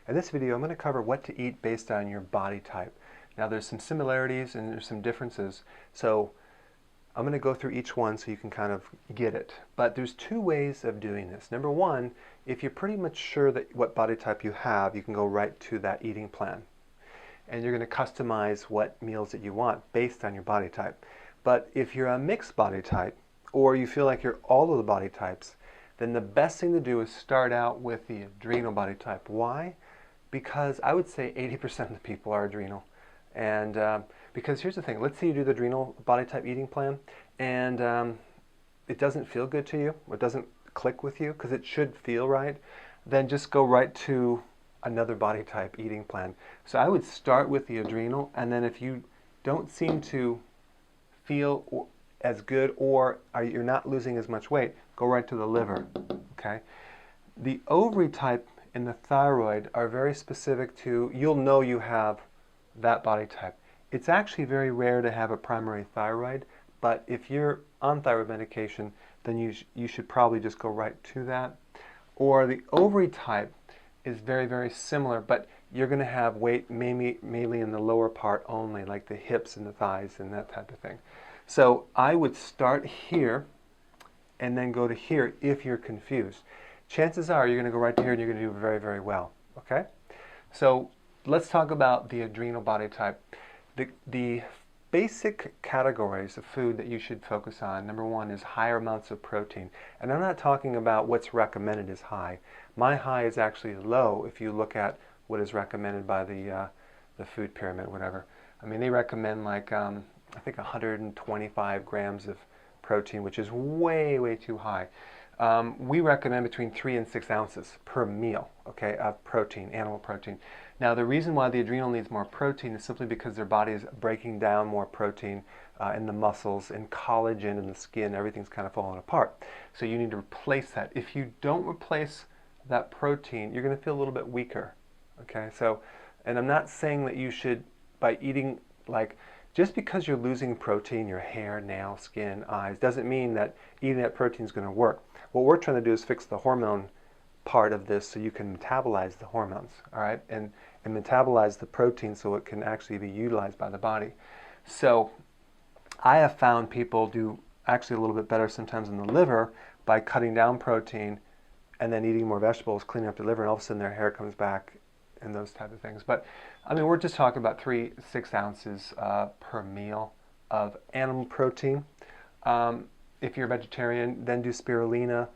In this video, I'm going to cover what to eat based on your body type. Now there's some similarities and there's some differences, so I'm going to go through each one so you can kind of get it. But there's two ways of doing this. Number one, if you're pretty much sure that what body type you have, you can go right to that eating plan. And you're going to customize what meals that you want based on your body type. But if you're a mixed body type, or you feel like you're all of the body types, then the best thing to do is start out with the adrenal body type. Why? Because I would say 80% of the people are adrenal. And because here's the thing, let's say you do the adrenal body type eating plan and it doesn't feel good to you, or it doesn't click with you, because it should feel right, then just go right to another body type eating plan. So I would start with the adrenal, and then if you don't seem to feel as good, or you're not losing as much weight, go right to the liver, okay? The ovary type and the thyroid are very specific to, you'll know you have that body type. It's actually very rare to have a primary thyroid, but if you're on thyroid medication, then you should probably just go right to that. Or the ovary type is very, very similar, but you're going to have weight mainly in the lower part only, like the hips and the thighs and that type of thing. So I would start here and then go to here if you're confused. Chances are you're going to go right to here and you're going to do very, very well. Okay? So let's talk about the adrenal body type. The basic categories of food that you should focus on, number one, is higher amounts of protein. And I'm not talking about what's recommended as high. My high is actually low if you look at what is recommended by the food pyramid, whatever. I mean, they recommend like, I think 125 grams of protein, which is way, way too high. We recommend between 3 and 6 ounces per meal, okay, of protein, animal protein. Now, the reason why the adrenal needs more protein is simply because their body is breaking down more protein in the muscles, and collagen in the skin, everything's kind of falling apart. So you need to replace that. If you don't replace that protein, you're going to feel a little bit weaker, okay? So, and I'm not saying that you should, by eating, like, just because you're losing protein, your hair, nails, skin, eyes, doesn't mean that eating that protein is going to work. What we're trying to do is fix the hormone part of this so you can metabolize the hormones, all right, and metabolize the protein so it can actually be utilized by the body. So I have found people do actually a little bit better sometimes in the liver by cutting down protein and then eating more vegetables, cleaning up the liver, and all of a sudden their hair comes back and those type of things. But I mean, we're just talking about 3-6 ounces per meal of animal protein. If you're a vegetarian, then do spirulina.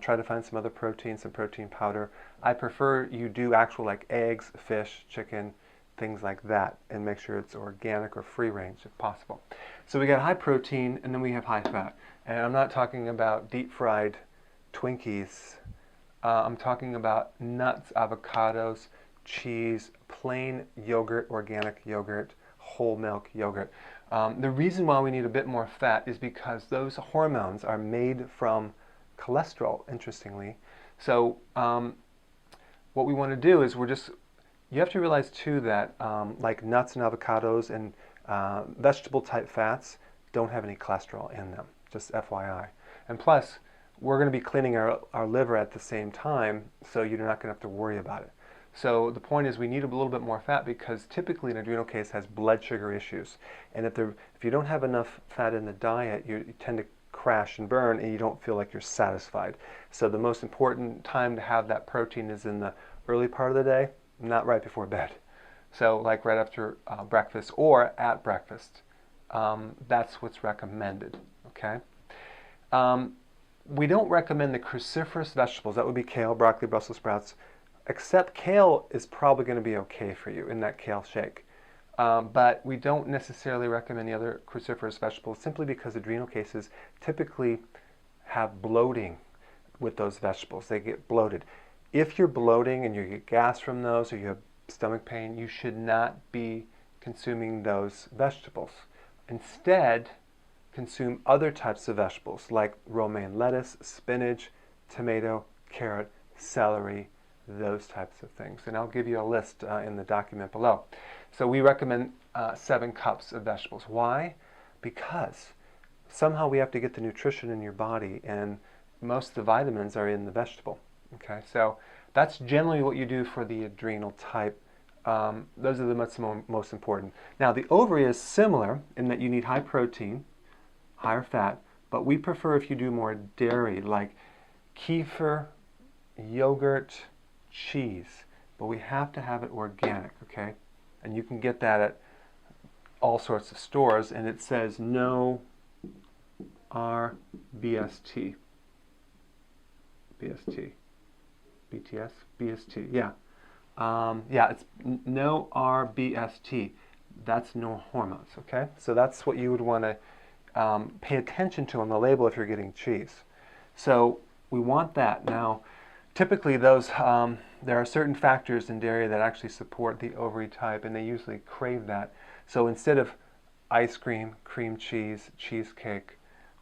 Try to find some other protein, some protein powder. I prefer you do actual like eggs, fish, chicken, things like that, and make sure it's organic or free range if possible. So we got high protein, and then we have high fat. And I'm not talking about deep fried Twinkies. I'm talking about nuts, avocados, cheese, plain yogurt, organic yogurt, whole milk yogurt. The reason why we need a bit more fat is because those hormones are made from cholesterol, interestingly. So what we want to do is you have to realize too that like nuts and avocados and vegetable type fats don't have any cholesterol in them, just FYI. And plus, we're going to be cleaning our liver at the same time, so you're not going to have to worry about it. So the point is we need a little bit more fat, because typically an adrenal case has blood sugar issues. And if you don't have enough fat in the diet, you tend to crash and burn, and you don't feel like you're satisfied. So the most important time to have that protein is in the early part of the day, not right before bed. So like right after breakfast or at breakfast. That's what's recommended, okay? We don't recommend the cruciferous vegetables. That would be kale, broccoli, Brussels sprouts. Except kale is probably going to be okay for you in that kale shake. But we don't necessarily recommend the other cruciferous vegetables, simply because adrenal cases typically have bloating with those vegetables. They get bloated. If you're bloating and you get gas from those, or you have stomach pain, you should not be consuming those vegetables. Instead, consume other types of vegetables like romaine lettuce, spinach, tomato, carrot, celery, those types of things. And I'll give you a list in the document below. So we recommend 7 cups of vegetables. Why? Because somehow we have to get the nutrition in your body, and most of the vitamins are in the vegetable. Okay, so that's generally what you do for the adrenal type. Those are the most important. Now, the ovary is similar in that you need high protein, higher fat, but we prefer if you do more dairy, like kefir, yogurt, cheese. But we have to have it organic, okay? And you can get that at all sorts of stores, and it says no RBST. BST. BTS? BST, yeah. Yeah, it's no RBST. That's no hormones, okay? So that's what you would want to pay attention to on the label if you're getting cheese. So we want that. Now, typically those, there are certain factors in dairy that actually support the ovary type, and they usually crave that. So instead of ice cream, cream cheese, cheesecake,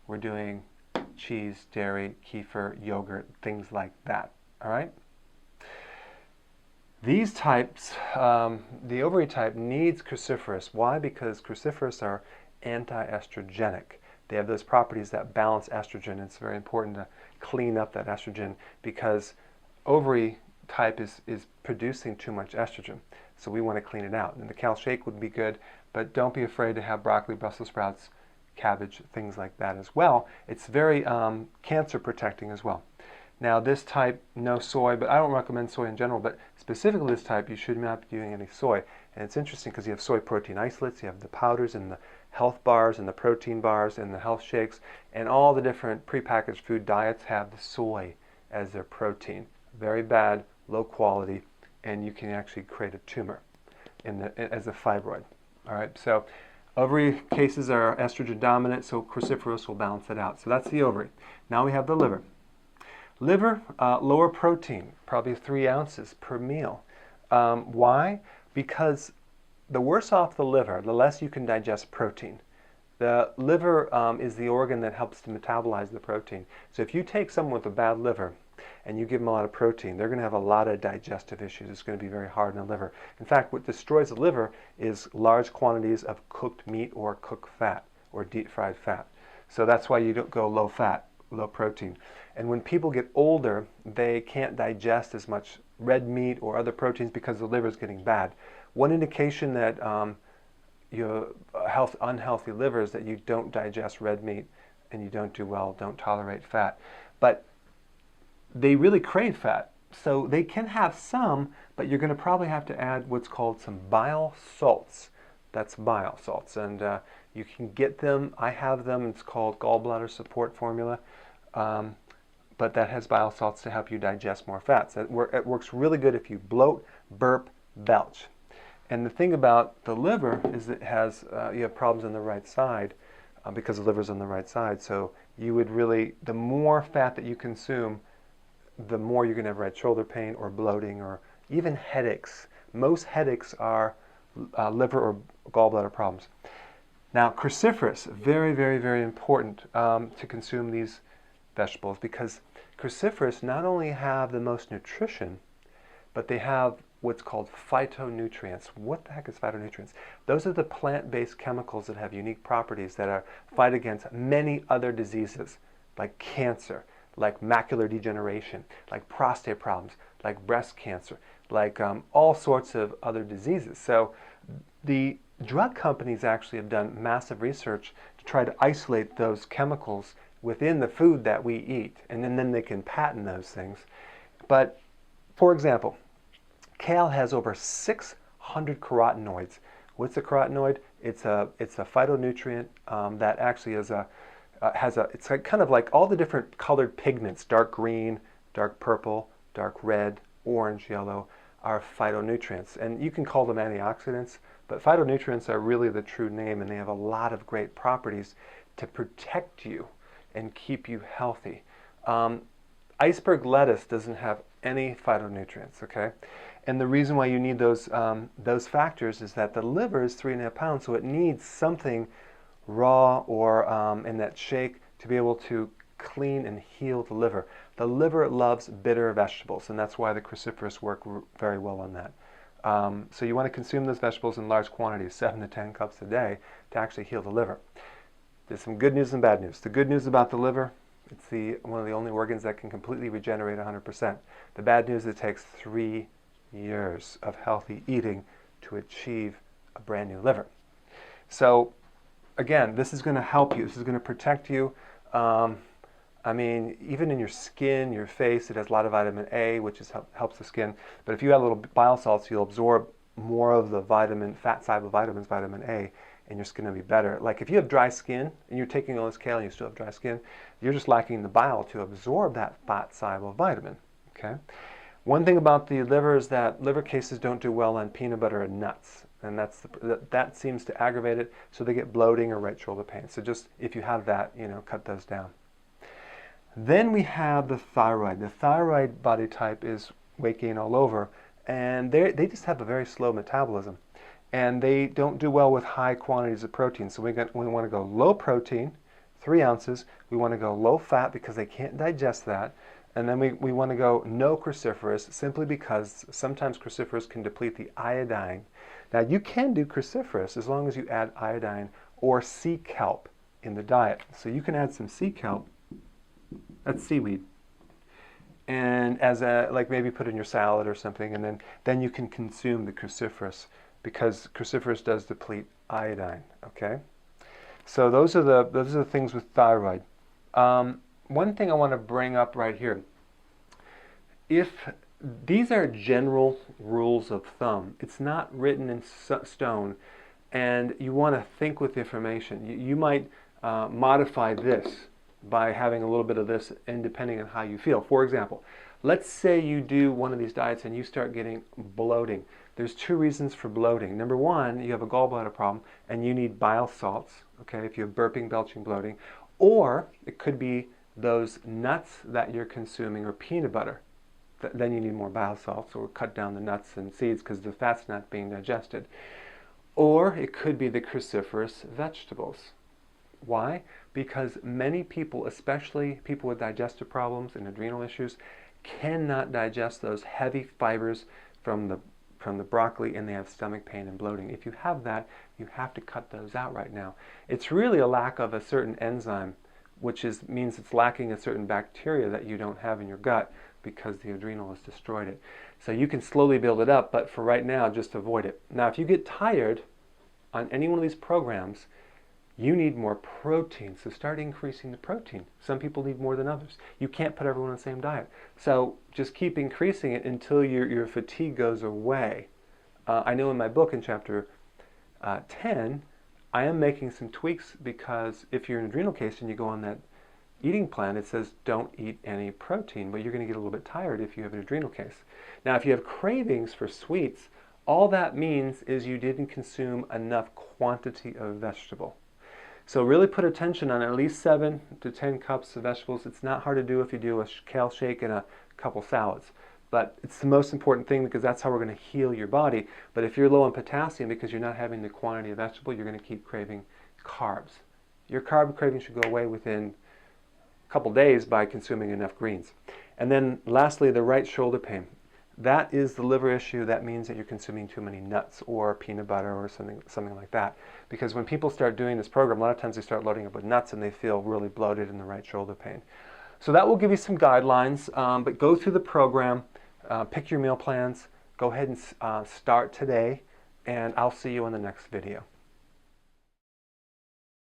we're doing cheese, dairy, kefir, yogurt, things like that, all right? These types, the ovary type needs cruciferous. Why? Because cruciferous are anti-estrogenic. They have those properties that balance estrogen. It's very important to clean up that estrogen because ovary type is producing too much estrogen. So we want to clean it out. And the Cal Shake would be good, but don't be afraid to have broccoli, Brussels sprouts, cabbage, things like that as well. It's very cancer protecting as well. Now this type, no soy, but I don't recommend soy in general, but specifically this type, you should not be doing any soy. And it's interesting because you have soy protein isolates, you have the powders and the health bars and the protein bars and the health shakes, and all the different prepackaged food diets have the soy as their protein. Very bad, low quality, and you can actually create a tumor as a fibroid. All right, so ovary cases are estrogen dominant, so cruciferous will balance it out. So that's the ovary. Now we have the liver. Liver, lower protein, probably 3 ounces per meal. Why? Because the worse off the liver, the less you can digest protein. The liver is the organ that helps to metabolize the protein. So if you take someone with a bad liver and you give them a lot of protein, they're going to have a lot of digestive issues. It's going to be very hard on the liver. In fact, what destroys the liver is large quantities of cooked meat or cooked fat or deep fried fat. So that's why you don't go low fat, low protein. And when people get older, they can't digest as much red meat or other proteins because the liver is getting bad. One indication that you have unhealthy liver is that you don't digest red meat and you don't do well, don't tolerate fat. But they really crave fat. So they can have some, but you're going to probably have to add what's called some bile salts. That's bile salts. And you can get them. I have them. It's called gallbladder support formula. But that has bile salts to help you digest more fats. It works really good if you bloat, burp, belch. And the thing about the liver is it has, you have problems on the right side because the liver's on the right side. So you would really, the more fat that you consume, the more you're going to have right shoulder pain or bloating or even headaches. Most headaches are liver or gallbladder problems. Now, cruciferous, very, very, very important to consume these vegetables because cruciferous not only have the most nutrition, but they have what's called phytonutrients. What the heck is phytonutrients? Those are the plant-based chemicals that have unique properties that fight against many other diseases, like cancer, like macular degeneration, like prostate problems, like breast cancer, like all sorts of other diseases. So the drug companies actually have done massive research to try to isolate those chemicals within the food that we eat, and then they can patent those things. But, for example, kale has over 600 carotenoids. What's a carotenoid? It's a phytonutrient that actually is it's kind of like all the different colored pigments, dark green, dark purple, dark red, orange, yellow, are phytonutrients. And you can call them antioxidants, but phytonutrients are really the true name, and they have a lot of great properties to protect you and keep you healthy. Iceberg lettuce doesn't have any phytonutrients, okay? And the reason why you need those factors is that the liver is 3.5 pounds, so it needs something raw or in that shake to be able to clean and heal the liver. The liver loves bitter vegetables, and that's why the cruciferous work very well on that. So you want to consume those vegetables in large quantities, 7 to 10 cups a day, to actually heal the liver. There's some good news and bad news. The good news about the liver, It's one of the only organs that can completely regenerate 100%. The bad news is it takes 3 years of healthy eating to achieve a brand new liver. So again, this is going to help you. This is going to protect you. I mean, even in your skin, your face, it has a lot of vitamin A, which helps the skin. But if you have little bile salts, you'll absorb more of the fat-soluble vitamins, vitamin A, and your skin will be better. Like if you have dry skin and you're taking all this kale and you still have dry skin, you're just lacking the bile to absorb that fat-soluble vitamin. Okay. One thing about the liver is that liver cases don't do well on peanut butter and nuts, and that seems to aggravate it, so they get bloating or right shoulder pain. So just if you have that, cut those down. Then we have the thyroid. The thyroid body type is weight gain all over, and they just have a very slow metabolism, and they don't do well with high quantities of protein. So we want to go low protein, 3 ounces. We want to go low fat because they can't digest that. And then we want to go no cruciferous, simply because sometimes cruciferous can deplete the iodine. Now you can do cruciferous as long as you add iodine or sea kelp in the diet. So you can add some sea kelp, that's seaweed, and like maybe put in your salad or something, and then you can consume the cruciferous, because cruciferous does deplete iodine. Okay, so those are the things with thyroid. One thing I want to bring up right here, if these are general rules of thumb, it's not written in stone, and you want to think with information. You might modify this by having a little bit of this, and depending on how you feel. For example, let's say you do one of these diets and you start getting bloating. There's 2 reasons for bloating. Number 1, you have a gallbladder problem and you need bile salts, okay, if you have burping, belching, bloating. Or it could be those nuts that you're consuming, or peanut butter. Then you need more bile salts, or cut down the nuts and seeds because the fat's not being digested. Or it could be the cruciferous vegetables. Why? Because many people, especially people with digestive problems and adrenal issues, cannot digest those heavy fibers from the broccoli, and they have stomach pain and bloating. If you have that, you have to cut those out right now. It's really a lack of a certain enzyme, which means it's lacking a certain bacteria that you don't have in your gut because the adrenal has destroyed it. So you can slowly build it up, but for right now, just avoid it. Now, if you get tired on any one of these programs, you need more protein, so start increasing the protein. Some people need more than others. You can't put everyone on the same diet. So just keep increasing it until your fatigue goes away. I know in my book in chapter 10, I am making some tweaks, because if you're in adrenal case and you go on that eating plan, it says don't eat any protein, but you're going to get a little bit tired if you have an adrenal case. Now, if you have cravings for sweets, all that means is you didn't consume enough quantity of vegetable. So really put attention on at least 7 to 10 cups of vegetables. It's not hard to do if you do a kale shake and a couple salads. But it's the most important thing, because that's how we're going to heal your body. But if you're low on potassium because you're not having the quantity of vegetable, you're going to keep craving carbs. Your carb craving should go away within a couple days by consuming enough greens. And then lastly, the right shoulder pain. That is the liver issue. That means that you're consuming too many nuts or peanut butter or something like that. Because when people start doing this program, a lot of times they start loading up with nuts and they feel really bloated in the right shoulder pain. So that will give you some guidelines, but go through the program, pick your meal plans, go ahead and start today, and I'll see you in the next video.